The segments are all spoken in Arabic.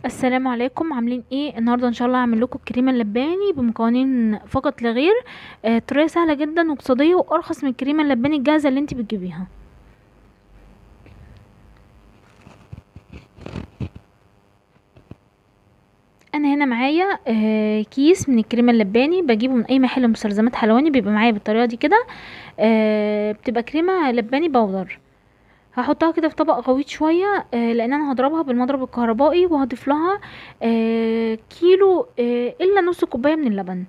السلام عليكم، عاملين ايه؟ النهارده ان شاء الله هعمل لكم الكريمه اللباني بمكونين فقط لا غير. طريقه سهله جدا واقتصاديه وارخص من الكريمه اللباني الجاهزه اللي انت بتجيبيها. انا هنا معايا كيس من الكريمه اللباني، بجيبه من اي محل مستلزمات حلواني، بيبقى معايا بالطريقه دي كده. بتبقى كريمه لباني بودر. هحطها كده في طبق غويط شويه، لان انا هضربها بالمضرب الكهربائي، وهضيف لها كيلو الا نص كوبايه من اللبن.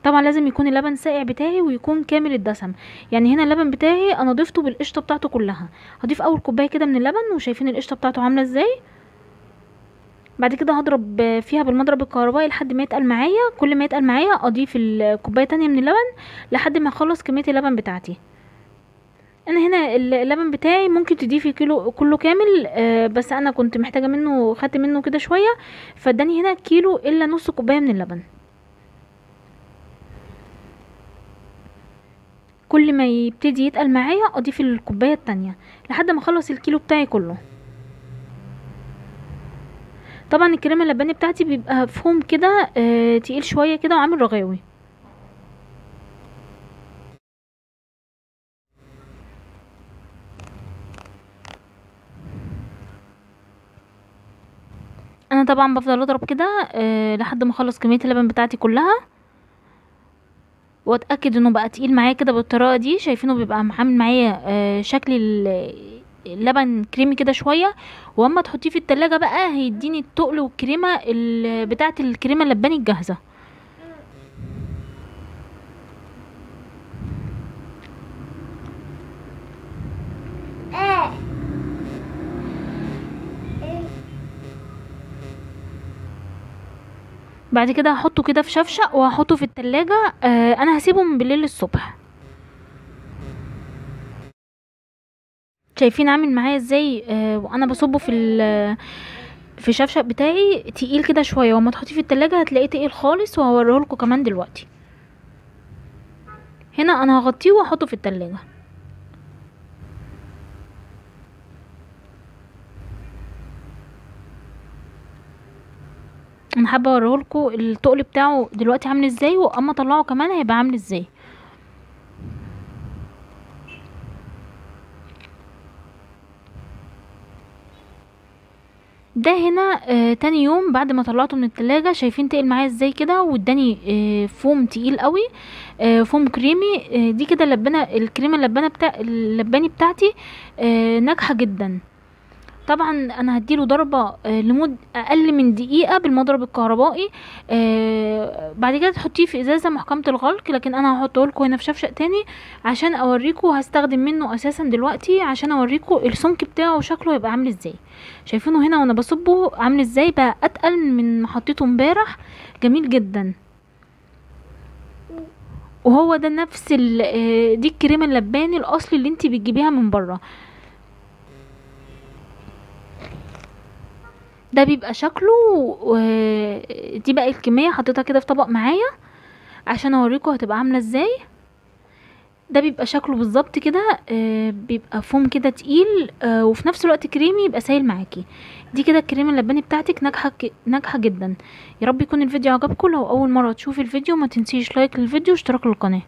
طبعا لازم يكون اللبن ساقع بتاعي ويكون كامل الدسم. يعني هنا اللبن بتاعي انا ضفته بالقشطه بتاعته كلها. هضيف اول كوبايه كده من اللبن، وشايفين القشطه بتاعته عامله ازاي. بعد كده هضرب فيها بالمضرب الكهربائي لحد ما يتقل معايا. كل ما يتقل معايا اضيف الكوبايه تانية من اللبن لحد ما اخلص كميه اللبن بتاعتي. انا هنا اللبن بتاعي ممكن تضيفي كيلو كله كامل، بس انا كنت محتاجه منه، خدت منه كده شويه، فاداني هنا كيلو الا نص كوبايه من اللبن. كل ما يبتدي يتقل معايا اضيف الكوبايه التانية لحد ما اخلص الكيلو بتاعي كله. طبعا الكريمه اللباني بتاعتي بيبقى فوم كده، تقيل شويه كده وعامل رغاوي. انا طبعا بفضل اضرب كده لحد ما اخلص كميه اللبن بتاعتي كلها، واتاكد انه بقى تقيل معايا كده بالطريقه دي. شايفينه بيبقى عامل معايا شكل اللبن كريمي كده شويه. واما تحطيه في التلاجة بقى هيديني التقل والكريمه بتاعه الكريمه اللباني الجاهزه. بعد كده هحطه كده في شفشق وهحطه في التلاجة. انا هسيبه من بالليل للصبح. شايفين عامل معايا ازاي؟ وانا بصبه في الشفشق بتاعي تقيل كده شويه، وما تحطيه في التلاجة هتلاقيه تقيل خالص، وهوريه لكم كمان دلوقتي. هنا انا هغطيه واحطه في التلاجة. انا حابه اوريه لكم التقل بتاعه دلوقتي عامل ازاي، واما اطلعه كمان هيبقى عامل ازاي. ده هنا تاني يوم بعد ما طلعته من التلاجة. شايفين تقل معايا ازاي كده، واداني فوم تقيل قوي، فوم كريمي. دي كده لبانه الكريمه اللباني بتاعتي ناجحه جدا. طبعا انا هديله ضربه لمده اقل من دقيقه بالمضرب الكهربائي. بعد كده تحطيه في ازازه محكمه الغلق، لكن انا هحطه لكم هنا في شفشق تاني عشان اوريكم. هستخدم منه اساسا دلوقتي عشان اوريكم السمك بتاعه وشكله هيبقى عامل ازاي. شايفينه هنا وانا بصبه عامل ازاي؟ بقى اتقل من ما حطيته امبارح. جميل جدا. وهو ده نفس دي الكريمه اللباني الاصلي اللي انتي بتجيبيها من بره. ده بيبقى شكله. دي بقى الكمية حطيتها كده في طبق معايا عشان اوريكم هتبقى عاملة ازاي. ده بيبقى شكله بالظبط كده، بيبقى فوم كده تقيل، وفي نفس الوقت كريمي، يبقى سايل معاكي. دي كده الكريمه اللباني بتاعتك ناجحه جدا. يا رب يكون الفيديو عجبكم. لو اول مره تشوفي الفيديو ما تنسيش لايك للفيديو واشتراك للقناه.